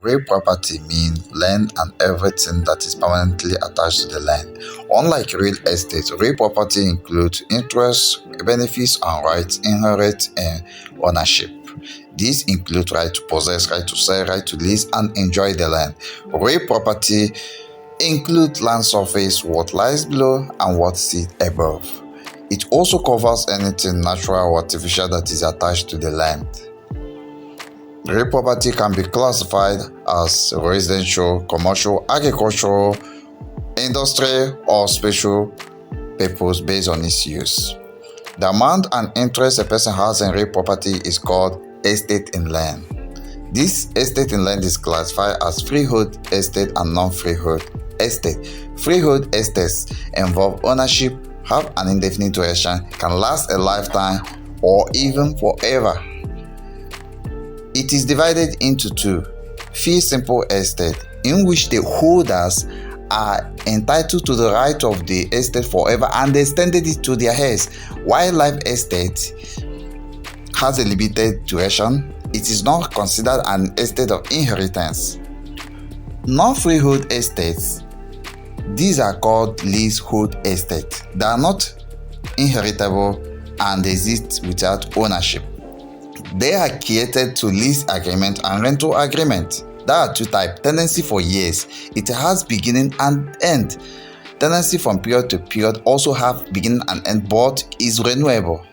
Real property means land and everything that is permanently attached to the land. Unlike real estate, real property includes interests, benefits, and rights inherent in ownership. These include right to possess, right to sell, right to lease, and enjoy the land. Real property include land surface, what lies below, and what sits above. It also covers anything natural or artificial that is attached to the land. Real property can be classified as residential, commercial, agricultural, industrial, or special purpose based on its use. The amount and interest a person has in real property is called estate in land. This estate in land is classified as freehold estate and non-freehold estate. Freehold estates involve ownership, have an indefinite duration, can last a lifetime or even forever. It is divided into two: fee simple estate, in which the holders are entitled to the right of the estate forever and extended it to their heirs, while life estate has a limited duration. It is not considered an estate of inheritance. Non-freehold estates, these are called leasehold estates. They are not inheritable and exist without ownership. They are created to lease agreement and rental agreement. There are two types: tenancy for years. It has beginning and end. Tenancy from period to period also have beginning and end, but is renewable.